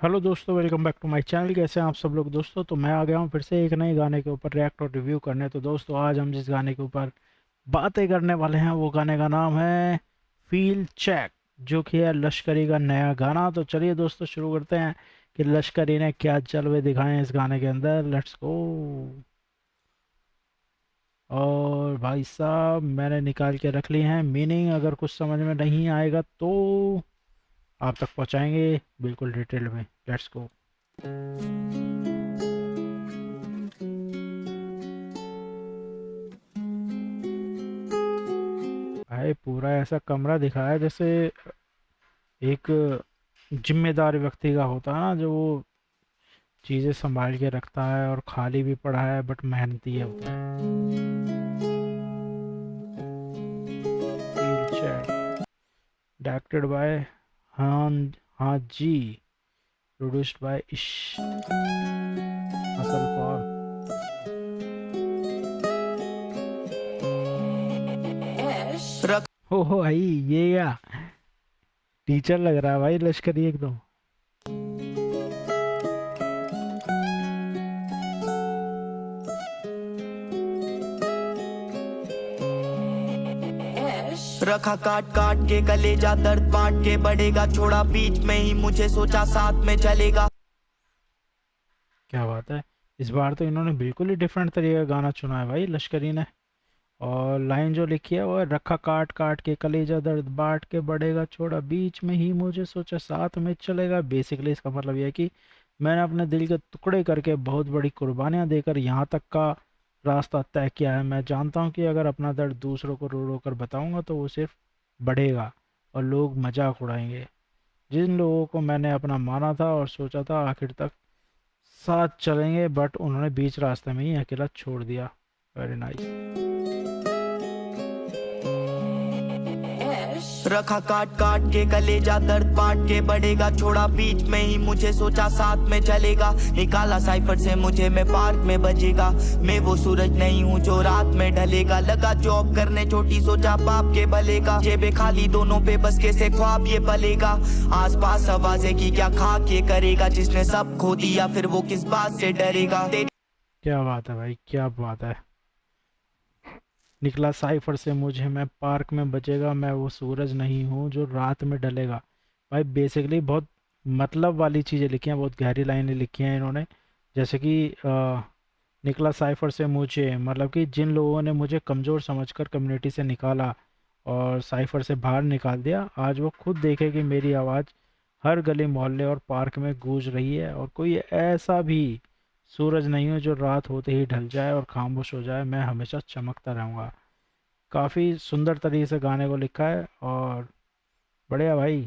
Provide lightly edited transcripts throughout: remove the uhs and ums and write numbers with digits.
Hello दोस्तों, welcome back to my channel. कैसे हैं आप सब लोग दोस्तों। तो मैं आ गया हूँ फिर से एक नए गाने के ऊपर रिएक्ट और रिव्यू करने। तो दोस्तों आज हम जिस गाने के ऊपर बातें करने वाले हैं वो गाने का नाम है फील चेक, जो कि है लश्करी का नया गाना। तो चलिए दोस्तों शुरू करते हैं कि लश्करी ने क्या जलवे दिखाए हैं इस गाने के अंदर। Let's go. और भाई साहब मैंने निकाल के रख ली हैं मीनिंग, अगर कुछ समझ में नहीं आएगा तो आप तक पहुंचाएंगे बिल्कुल डिटेल में। Let's go. भाई पूरा ऐसा कमरा दिखाया जैसे एक जिम्मेदार व्यक्ति का होता है ना, जो वो चीज़ें संभाल के रखता है और खाली भी पड़ा है बट मेहनती है वो। फील चेक डायरेक्टेड बाय हान हाँ जी, प्रोड्यूस्ड बाय इश असल फॉर। रख हो भाई, ये क्या टीचर लग रहा है भाई लश्करी एकदम। रखा काट काट के कलेजा दर्द बांट के बढ़ेगा, छोड़ा बीच में ही मुझे सोचा साथ में चलेगा। क्या बात है, इस बार तो इन्होंने बिल्कुल ही डिफरेंट तरीके का गाना चुना है भाई लश्करी ने। और लाइन जो लिखी है वो है, रखा काट काट के कलेजा दर्द बांट के बढ़ेगा, छोड़ा बीच में ही मुझे सोचा साथ में चलेगा। बेसिकली इसका मतलब यह है कि मैंने अपने दिल के टुकड़े करके बहुत बड़ी कुर्बानियां देकर यहाँ तक का रास्ता तय किया है। मैं जानता हूँ कि अगर अपना दर्द दूसरों को रो रो कर बताऊंगा तो वो सिर्फ बढ़ेगा और लोग मजाक उड़ाएंगे। जिन लोगों को मैंने अपना माना था और सोचा था आखिर तक साथ चलेंगे, बट उन्होंने बीच रास्ते में ही अकेला छोड़ दिया। Very nice. रखा काट काट के कलेजा दर्द बांट के बढ़ेगा, छोड़ा बीच में ही मुझे सोचा साथ में चलेगा। निकाला साइफर से मुझे, मैं पार्क में बजेगा। मैं वो सूरज नहीं हूँ जो रात में ढलेगा। लगा जॉब करने छोटी, सोचा बाप के भले का। जेबे खाली दोनों पे बस कैसे ख्वाब ये पलेगा। आसपास आवाजें की क्या खाक ये करेगा। जिसने सब खो दिया फिर वो किस बात से डरेगा। क्या बात है भाई, क्या बात है। निकला साइफर से मुझे, मैं पार्क में बचेगा। मैं वो सूरज नहीं हूँ जो रात में ढलेगा। भाई बेसिकली बहुत मतलब वाली चीज़ें लिखी हैं, बहुत गहरी लाइनें लिखी हैं इन्होंने। जैसे कि निकला साइफर से मुझे, मतलब कि जिन लोगों ने मुझे कमज़ोर समझकर कम्युनिटी से निकाला और साइफर से बाहर निकाल दिया, आज वो खुद देखे कि मेरी आवाज़ हर गली मोहल्ले और पार्क में गूंज रही है। और कोई ऐसा भी सूरज नहीं हो जो रात होते ही ढल जाए और खामोश हो जाए। मैं हमेशा चमकता रहूँगा। काफ़ी सुंदर तरीके से गाने को लिखा है और बढ़िया भाई।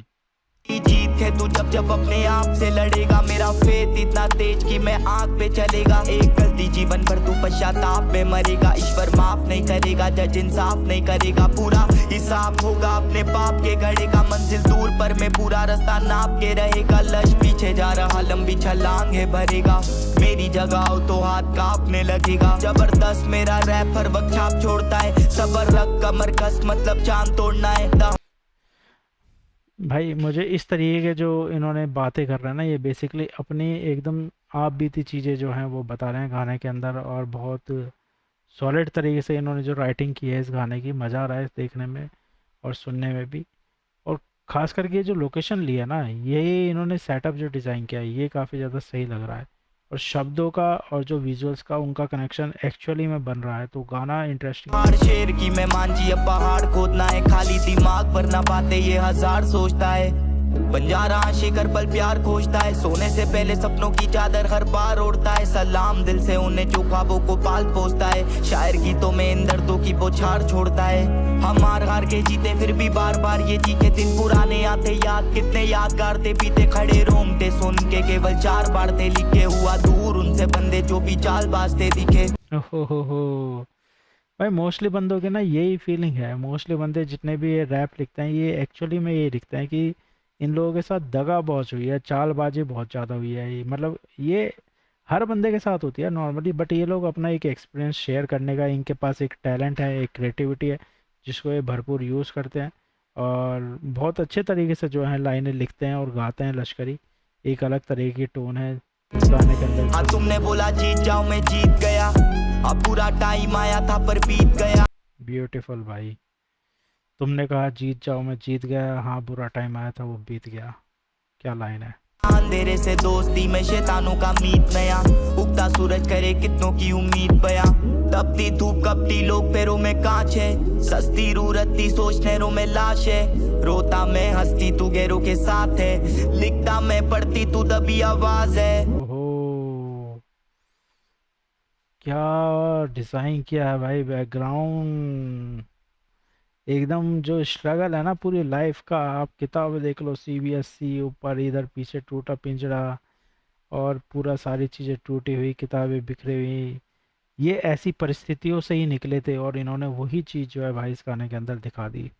जीत है तू जब जब अपने आप से लड़ेगा। मेरा फेथ इतना तेज कि मैं आग पे चलेगा। एक गलती जीवन भर तू पश्चाताप में मरेगा। ईश्वर माफ नहीं करेगा, जज इंसाफ नहीं करेगा। पूरा हिसाब होगा अपने पाप के घड़े का। मंजिल दूर पर मैं पूरा रास्ता नाप के रहेगा। लश पीछे जा रहा लंबी छलांग है भरेगा। मेरी जगह हो तो हाथ कांपने लगेगा। जबरदस्त मेरा रैप हर वक्त छाप छोड़ता है। सबर रख कमर कस मतलब चांद तोड़ना है। भाई मुझे इस तरीके के जो इन्होंने बातें कर रहे हैं ना, ये बेसिकली अपनी एकदम आप बीती चीज़ें जो हैं वो बता रहे हैं गाने के अंदर। और बहुत सॉलिड तरीके से इन्होंने जो राइटिंग की है इस गाने की, मज़ा आ रहा है देखने में और सुनने में भी। और ख़ास करके ये जो लोकेशन लिया ना, ये इन्होंने सेटअप जो डिज़ाइन किया है ये काफ़ी ज़्यादा सही लग रहा है। और शब्दों का और जो विजुअल्स का उनका कनेक्शन एक्चुअली में बन रहा है, तो गाना इंटरेस्टिंग है। पहाड़ शेर की मैं मांझी, अब पहाड़ खोदना है। खाली दिमाग पर ना पाते ये हजार सोचता है। बंजारा शिखर पल प्यार खोजता है। सोने से पहले सपनों की चादर हर बार ओढ़ता है। सलाम दिल से उन्हें जो ख्वाबों को पाल पोसता है। शायर गीतों में इन दर्दों की बौछार छोड़ता है। हम हार हार के जीते फिर भी बार बार ये चीखे दिन पुराने आते याद। कितने यादगार थे बीते खड़े रोमते सुन के। केवल 4 बार थे लिखे हुआ दूर उनसे बंदे जो भी चाल बाजते दिखे। हो भाई मोस्टली बंदों के ना यही फीलिंग है। मोस्टली बंदे जितने भी ये रैप लिखते हैं ये एक्चुअली में ये लिखते हैं कि इन लोगों के साथ दगा बहुत हुई है, चालबाजी बहुत ज़्यादा हुई है। मतलब ये हर बंदे के साथ होती है नॉर्मली, बट ये लोग अपना एक एक्सपीरियंस शेयर करने का, इनके पास एक टैलेंट है, एक क्रिएटिविटी है जिसको ये भरपूर यूज़ करते हैं। और बहुत अच्छे तरीके से जो है लाइनें लिखते हैं और गाते हैं लश्करी। एक अलग तरह की टोन है इस गाने के अंदर हाँ जो। तुमने बोला जीत जाओ मैं जीत गया, अब पूरा टाइम आया था पर बीत गया। ब्यूटीफुल भाई। तुमने कहा जीत जाओ मैं जीत गया, हाँ बुरा टाइम आया था वो बीत गया। क्या लाइन है। अंधेरे से दोस्ती में शैतानों का मीत नया, उगता सूरज करे कितनों की उम्मीद बया। तपती धूप कपटी लोग पैरों में कांच है, सस्ती रूरती सोच नहरों में लाश है। रोता मैं हंसती तू गैरों के साथ है, लिखता मैं पढ़ती तू दबी आवाज है। ओहो, क्या डिज़ाइन किया है भाई, बैकग्राउंड एकदम जो स्ट्रगल है ना पूरी लाइफ का। आप किताब देख लो, सीबीएसई ऊपर, इधर पीछे टूटा पिंजरा, और पूरा सारी चीज़ें टूटी हुई, किताबें बिखरी हुई। ये ऐसी परिस्थितियों से ही निकले थे और इन्होंने वही चीज़ जो है भाई इस गाने के अंदर दिखा दी।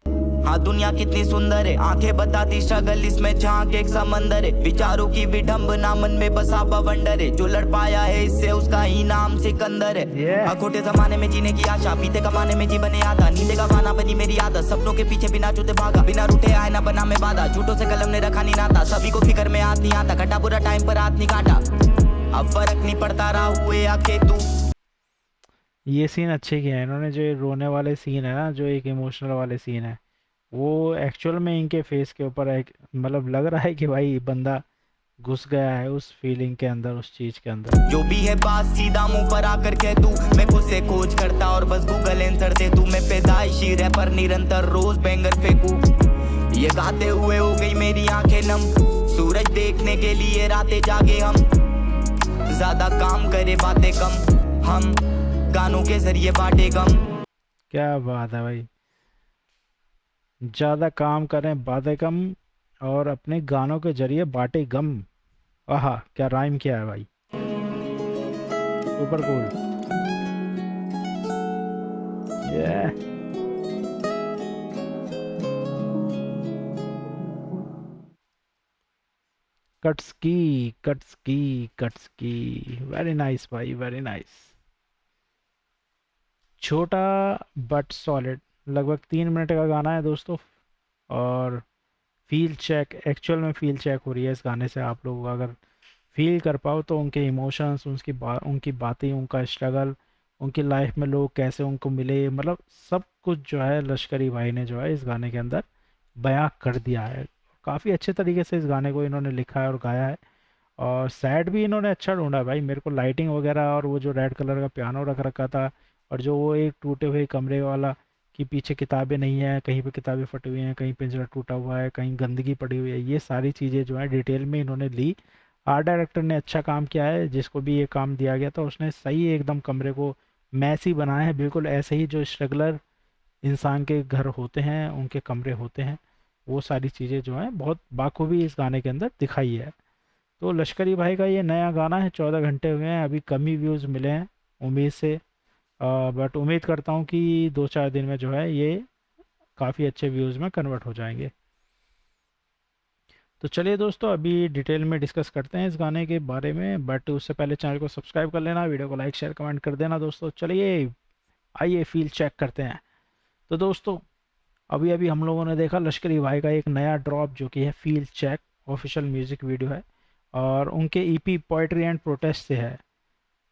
हाँ दुनिया कितनी सुंदर है, आंखें बताती स्ट्रगल इसमें झांक एक समंदर है। विचारों की विडंबना मन में बसा बवंडर है, जो लड़ पाया है इससे उसका ही नाम सिकंदर है। ये खोटे जमाने में जीने की आशा, बीते कमाने में जीवन आता, नींदे का गाना बनी मेरी आदत, सपनों के पीछे बिना जूते भागा, बिना रूठे आए ना बना में बाधा, झूठों से कलम ने रखा नहीं नाता, सभी को फिक्र में हाथ नहीं आता, घटा बुरा टाइम पर हाथ नहीं काटा, अब फर्क नहीं पड़ता रहा हुए आके तू। ये सीन अच्छे किए हैं इन्होंने। जो ये रोने वाले सीन है ना, जो एक इमोशनल वाले सीन है, वो एक्चुअल में इनके फेस के ऊपर एक मतलब लग रहा है कि भाई बंदा घुस गया है उस फीलिंग के अंदर, उस चीज के अंदर। जो भी है बात सीधा मुंह पर आकर कह तू, मैं खुद से खोज करता और बस गूगल आंसर दे तू। मैं पैदाइशी रैपर निरंतर रोज बैंगर फेंकू, ये गाते हुए हो गई मेरी आंखें नम, सूरज देखने के लिए रातें जागे हम, ज्यादा काम करे बातें कम, हम गानों के जरिए बांटे गम। क्या बात है भाई, ज़्यादा काम करें बातें कम, और अपने गानों के जरिए बांटे गम। आहा, क्या राइम किया है भाई, सुपर कूल। ये कट्स की, कट्स की, कट्स की, वेरी नाइस भाई, वेरी नाइस। छोटा बट सॉलिड, लगभग 3 मिनट का गाना है दोस्तों। और फील चेक, एक्चुअल में फील चेक हो रही है इस गाने से। आप लोग अगर फील कर पाओ तो उनके इमोशंस, उनकी बातें, उनका स्ट्रगल, उनकी लाइफ में लोग कैसे उनको मिले, मतलब सब कुछ जो है लश्करी भाई ने जो है इस गाने के अंदर बयां कर दिया है। काफ़ी अच्छे तरीके से इस गाने को इन्होंने लिखा है और गाया है। और सैड भी इन्होंने अच्छा ढूंढा है भाई। मेरे को लाइटिंग वगैरह और वो जो रेड कलर का पियानो रख रखा था, और जो वो एक टूटे हुए कमरे वाला कि पीछे किताबें नहीं है, कहीं पे किताबें फटी हुई हैं, कहीं पिंजरा टूटा हुआ है, कहीं गंदगी पड़ी हुई है, ये सारी चीज़ें जो है डिटेल में इन्होंने ली। आर्ट डायरेक्टर ने अच्छा काम किया है, जिसको भी ये काम दिया गया था उसने सही एकदम कमरे को मैसी बनाया है, बिल्कुल ऐसे ही जो स्ट्रगलर इंसान के घर होते हैं, उनके कमरे होते हैं, वो सारी चीज़ें जो हैं बहुत बाखूबी इस गाने के अंदर दिखाई है। तो लश्करी भाई का ये नया गाना है, 14 घंटे हुए हैं, अभी कम ही व्यूज़ मिले हैं उम्मीद से। बट उम्मीद करता हूँ कि 2-4 दिन में जो है ये काफ़ी अच्छे व्यूज़ में कन्वर्ट हो जाएंगे। तो चलिए दोस्तों, अभी डिटेल में डिस्कस करते हैं इस गाने के बारे में, बट उससे पहले चैनल को सब्सक्राइब कर लेना, वीडियो को लाइक शेयर कमेंट कर देना दोस्तों। चलिए आइए फील चेक करते हैं। तो दोस्तों, अभी अभी हम लोगों ने देखा लश्करी भाई का एक नया ड्रॉप, जो कि है feel check, official music video है, और उनके ईपी पोइट्री एंड प्रोटेस्ट से है,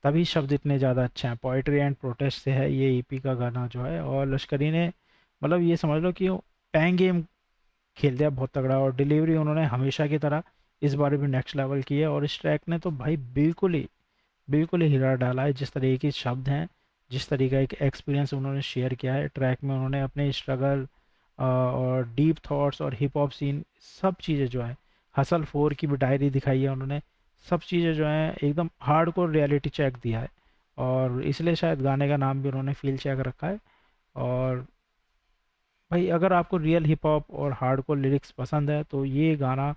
तभी शब्द इतने ज़्यादा अच्छे हैं। पोइट्री एंड प्रोटेस्ट से है ये ईपी का गाना जो है, और लश्करी ने मतलब ये समझ लो कि पैंग गेम खेल दिया बहुत तगड़ा, और डिलीवरी उन्होंने हमेशा की तरह इस बार भी नेक्स्ट लेवल की है। और इस ट्रैक ने तो भाई बिल्कुल ही हिला डाला है। जिस तरीके के शब्द हैं, जिस तरीके का एक एक्सपीरियंस उन्होंने शेयर किया है ट्रैक में, उन्होंने अपने स्ट्रगल और डीप थॉट्स और हिप हॉप सीन, सब चीज़ें जो है, हसल 4 की भी डायरी दिखाई है उन्होंने, सब चीज़ें जो हैं एकदम हार्डकोर रियलिटी चेक दिया है। और इसलिए शायद गाने का नाम भी उन्होंने फील चेक रखा है। और भाई अगर आपको रियल हिप हॉप और हार्डकोर लिरिक्स पसंद है तो ये गाना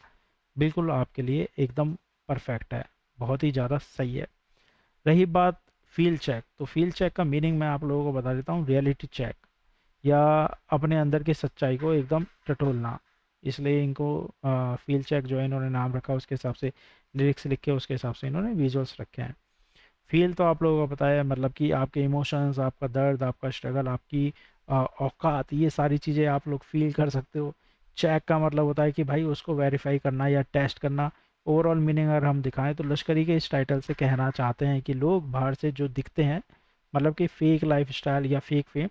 बिल्कुल आपके लिए एकदम परफेक्ट है, बहुत ही ज़्यादा सही है। रही बात फील चेक, तो फील चेक का मीनिंग मैं आप लोगों को बता देता हूँ, रियलिटी चेक, या अपने अंदर की सच्चाई को एकदम टटोलना। इसलिए इनको फील चेक जो है इन्होंने नाम रखा, उसके हिसाब से लिरिक्स लिखे, उसके हिसाब से इन्होंने विजुअल्स रखे हैं। फील तो आप लोगों को पता है, मतलब कि आपके इमोशंस, आपका दर्द, आपका स्ट्रगल, आपकी औकात, ये सारी चीज़ें आप लोग फील कर सकते हो। चेक का मतलब होता है कि भाई उसको वेरीफाई करना या टेस्ट करना, ओवरऑल मीनिंग अगर हम दिखाएं तो लश्करी के इस टाइटल से कहना चाहते हैं कि लोग बाहर से जो दिखते हैं, मतलब कि फेक लाइफ स्टाइल या फेक फेम,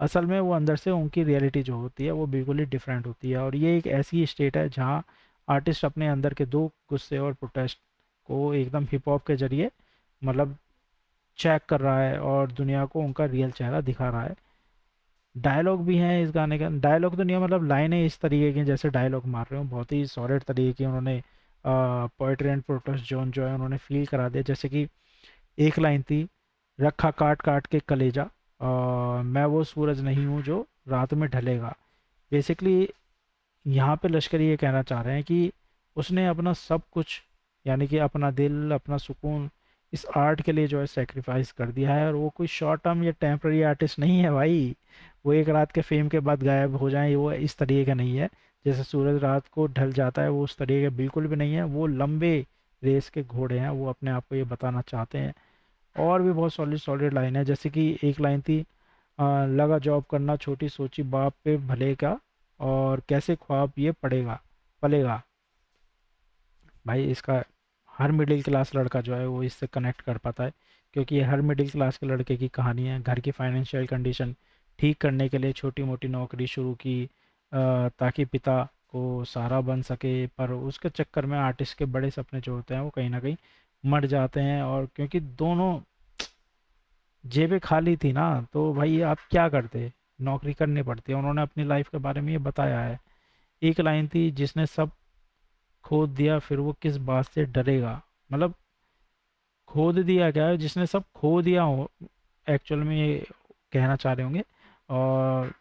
असल में वो अंदर से उनकी रियलिटी जो होती है वो बिल्कुल ही डिफरेंट होती है। और ये एक ऐसी स्टेट है जहाँ आर्टिस्ट अपने अंदर के दुख, गुस्से और प्रोटेस्ट को एकदम हिप हॉप के जरिए मतलब चेक कर रहा है और दुनिया को उनका रियल चेहरा दिखा रहा है। डायलॉग भी हैं इस गाने का, डायलॉग तो नहीं है, मतलब लाइनें इस तरीके की जैसे डायलॉग मार रहे हो, बहुत ही सॉलिड तरीके की उन्होंने पोइट्री एंड प्रोटेस्ट जोन जो है उन्होंने फील करा दिया। जैसे कि एक लाइन थी, रखा काट काट के कलेजा, मैं वो सूरज नहीं हूँ जो रात में ढलेगा। बेसिकली यहाँ पे लश्करी ये कहना चाह रहे हैं कि उसने अपना सब कुछ, यानी कि अपना दिल, अपना सुकून इस आर्ट के लिए जो है सेक्रीफाइस कर दिया है। और वो कोई शॉर्ट टर्म या टेम्पररी आर्टिस्ट नहीं है भाई, वो एक रात के फेम के बाद गायब हो जाए, वो इस तरीके का नहीं है। जैसे सूरज रात को ढल जाता है, वो उस तरीके का बिल्कुल भी नहीं है। वो लंबे रेस के घोड़े हैं, वो अपने आप को ये बताना चाहते हैं। और भी बहुत सॉलिड सॉलिड लाइन है, जैसे कि एक लाइन थी, लगा जॉब करना छोटी सोची बाप पे भले का, और कैसे ख्वाब ये पड़ेगा पलेगा। भाई इसका हर मिडिल क्लास लड़का जो है वो इससे कनेक्ट कर पाता है, क्योंकि ये हर मिडिल क्लास के लड़के की कहानी है। घर की फाइनेंशियल कंडीशन ठीक करने के लिए छोटी मोटी नौकरी शुरू की, ताकि पिता को सहारा बन सके, पर उसके चक्कर में आर्टिस्ट के बड़े सपने जो होते हैं वो कहीं ना कहीं मर जाते हैं। और क्योंकि दोनों जेबें खाली थी ना, तो भाई आप क्या करते, नौकरी करनी पड़ती है। उन्होंने अपनी लाइफ के बारे में ये बताया है। एक लाइन थी, जिसने सब खोद दिया फिर वो किस बात से डरेगा। मतलब खोद दिया क्या है, जिसने सब खो दिया हो, एक्चुअल में ये कहना चाह रहे होंगे। और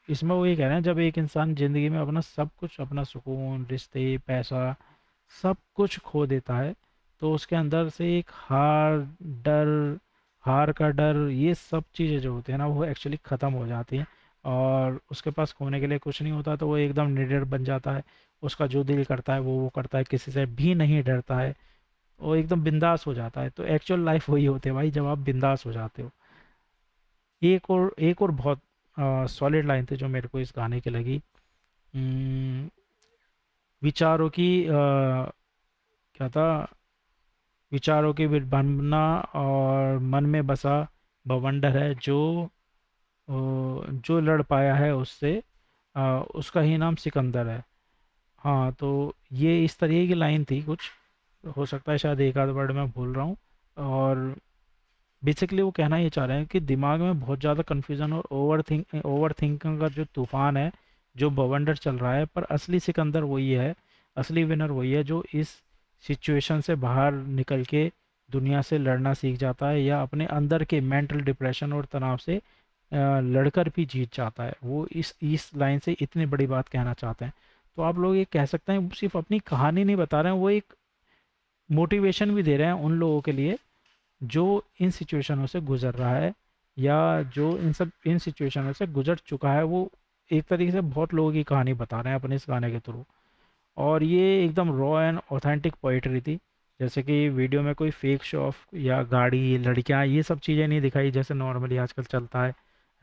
इसमें वो ये कह रहे हैं, जब एक इंसान ज़िंदगी में अपना सब कुछ, अपना सुकून, रिश्ते, पैसा, सब कुछ खो देता है, तो उसके अंदर से एक डर हार का डर, ये सब चीज़ें जो होती हैं ना वो एक्चुअली ख़त्म हो जाती हैं। और उसके पास खोने के लिए कुछ नहीं होता, तो वो एकदम निडर बन जाता है। उसका जो दिल करता है वो करता है, किसी से भी नहीं डरता है, वो एकदम बिंदास हो जाता है। तो एक्चुअल लाइफ वही होती है भाई, जब आप बिंदास हो जाते हो। एक और बहुत सॉलिड लाइन थी जो मेरे को इस गाने की लगी। उम्म, विचारों की क्या था, विचारों की विडंबना और मन में बसा बवंडर है, जो लड़ पाया है उससे, उसका ही नाम सिकंदर है। हाँ, तो ये इस तरीके की लाइन थी कुछ, हो सकता है शायद एक आध वर्ड मैं भूल रहा हूँ। और बेसिकली वो कहना ये चाह रहे हैं कि दिमाग में बहुत ज़्यादा कन्फ्यूज़न और ओवर थिंकिंग का जो तूफान है, जो बवंडर चल रहा है, पर असली सिकंदर वही है, असली विनर वही है जो इस सिचुएशन से बाहर निकल के दुनिया से लड़ना सीख जाता है, या अपने अंदर के मेंटल डिप्रेशन और तनाव से लड़कर भी जीत जाता है। वो इस लाइन से इतनी बड़ी बात कहना चाहते हैं। तो आप लोग ये कह सकते हैं, वो सिर्फ अपनी कहानी नहीं बता रहे हैं, वो एक मोटिवेशन भी दे रहे हैं उन लोगों के लिए जो इन सिचुएशनों से गुजर रहा है, या जो इन सिचुएशनों से गुजर चुका है। वो एक तरीके से बहुत लोगों की कहानी बता रहे हैं अपने इस गाने के थ्रू। और ये एकदम रॉ एंड ऑथेंटिक पोइट्री थी। जैसे कि वीडियो में कोई फेक शो ऑफ या गाड़ी, लड़कियां, ये सब चीज़ें नहीं दिखाई जैसे नॉर्मली आजकल चलता है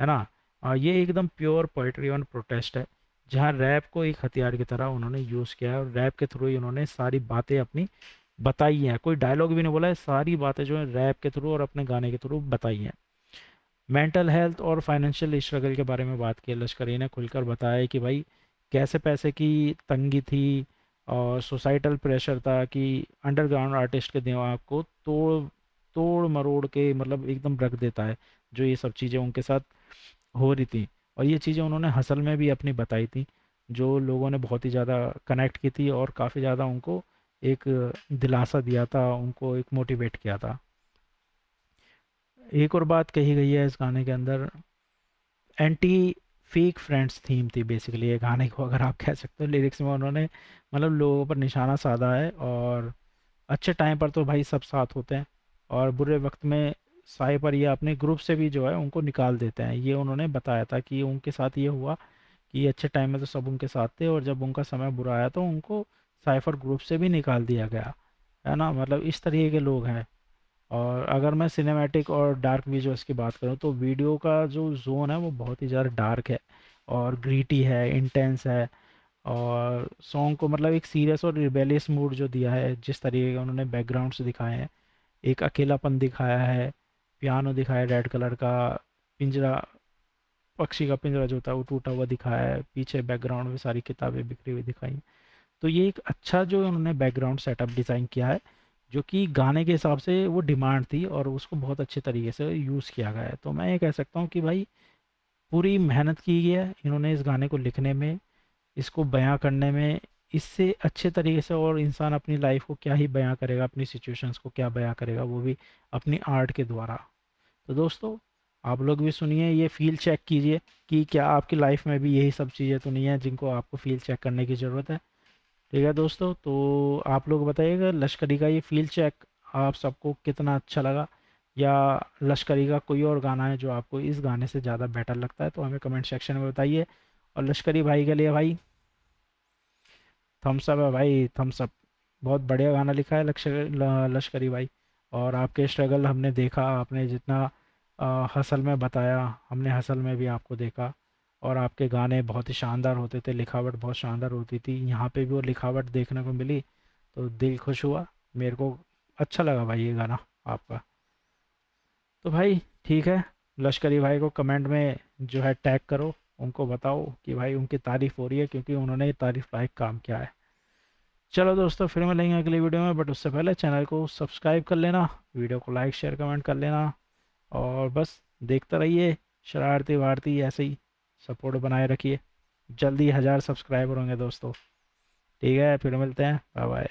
ना। ये एकदम प्योर पोइट्री ऑन प्रोटेस्ट है, जहाँ रैप को एक हथियार की तरह उन्होंने यूज़ किया है, और रैप के थ्रू ही उन्होंने सारी बातें अपनी बताई हैं। कोई डायलॉग भी नहीं बोला है, सारी बातें जो है रैप के थ्रू और अपने गाने के थ्रू बताई हैं। मेंटल हेल्थ और फाइनेंशियल स्ट्रगल के बारे में बात की, लश्करी ने खुलकर बताया कि भाई कैसे पैसे की तंगी थी, और सोसाइटल प्रेशर था कि अंडरग्राउंड आर्टिस्ट के दिमाग को तोड़ तोड़ मरोड़ के मतलब एकदम रख देता है, जो ये सब चीज़ें उनके साथ हो रही थी। और ये चीज़ें उन्होंने हसल में भी अपनी बताई थी, जो लोगों ने बहुत ही ज़्यादा कनेक्ट की थी, और काफ़ी ज़्यादा उनको एक दिलासा दिया था, उनको एक मोटिवेट किया था। एक और बात कही गई है इस गाने के अंदर, एंटी फेक फ्रेंड्स थीम थी बेसिकली ये गाने को, अगर आप कह सकते हो। लिरिक्स में उन्होंने मतलब लोगों पर निशाना साधा है, और अच्छे टाइम पर तो भाई सब साथ होते हैं, और बुरे वक्त में साए पर ये अपने ग्रुप से भी जो है उनको निकाल देते हैं। ये उन्होंने बताया था कि उनके साथ ये हुआ कि अच्छे टाइम में तो सब उनके साथ थे, और जब उनका समय बुरा आया तो उनको साइफर ग्रुप से भी निकाल दिया गया, है ना। मतलब इस तरीके के लोग हैं। और अगर मैं सिनेमैटिक और डार्क विजुअल्स की बात करूँ, तो वीडियो का जो जोन है वो बहुत ही ज़्यादा डार्क है और ग्रीटी है, इंटेंस है। और सॉन्ग को मतलब एक सीरियस और रिबेलियस मूड जो दिया है, जिस तरीके के उन्होंने बैकग्राउंड्स दिखाए हैं, एक अकेलापन दिखाया है, पियानो दिखाया है रेड कलर का, पिंजरा, पक्षी का पिंजरा जो था वो टूटा हुआ दिखाया है, पीछे बैकग्राउंड में सारी किताबें बिखरी हुई दिखाई हैं। तो ये एक अच्छा जो उन्होंने बैकग्राउंड सेटअप डिज़ाइन किया है, जो कि गाने के हिसाब से वो डिमांड थी और उसको बहुत अच्छे तरीके से यूज़ किया गया है। तो मैं ये कह सकता हूँ कि भाई पूरी मेहनत की गई है इन्होंने इस गाने को लिखने में, इसको बयां करने में। इससे अच्छे तरीके से और इंसान अपनी लाइफ को क्या ही बयां करेगा, अपनी सिचुएशंस को क्या बयां करेगा, वो भी अपनी आर्ट के द्वारा। तो दोस्तों, आप लोग भी सुनिए, ये फील चेक कीजिए कि क्या आपकी लाइफ में भी यही सब चीज़ें तो नहीं है जिनको आपको फील चेक करने की ज़रूरत है। ठीक है दोस्तों, तो आप लोग बताइएगा लश्करी का ये फील चेक आप सबको कितना अच्छा लगा, या लश्करी का कोई और गाना है जो आपको इस गाने से ज़्यादा बेटर लगता है, तो हमें कमेंट सेक्शन में बताइए। और लश्करी भाई के लिए भाई थम्स अप है भाई, थम्स अप। बहुत बढ़िया गाना लिखा है लश्करी भाई। और आपके स्ट्रगल हमने देखा, आपने जितना हसल में बताया, हमने हसल में भी आपको देखा। और आपके गाने बहुत ही शानदार होते थे, लिखावट बहुत शानदार होती थी, यहाँ पे भी वो लिखावट देखने को मिली, तो दिल खुश हुआ। मेरे को अच्छा लगा भाई ये गाना आपका। तो भाई ठीक है, लश्करी भाई को कमेंट में जो है टैग करो, उनको बताओ कि भाई उनकी तारीफ़ हो रही है, क्योंकि उन्होंने ये तारीफ़ लायक काम किया है। चलो दोस्तों, फिर मिलेंगे अगली वीडियो में, बट उससे पहले चैनल को सब्सक्राइब कर लेना, वीडियो को लाइक शेयर कमेंट कर लेना, और बस देखते रहिए शरारती वारती ऐसे ही, सपोर्ट बनाए रखिए। जल्दी 1000 सब्सक्राइबर होंगे दोस्तों। ठीक है, फिर मिलते हैं, बाय बाय।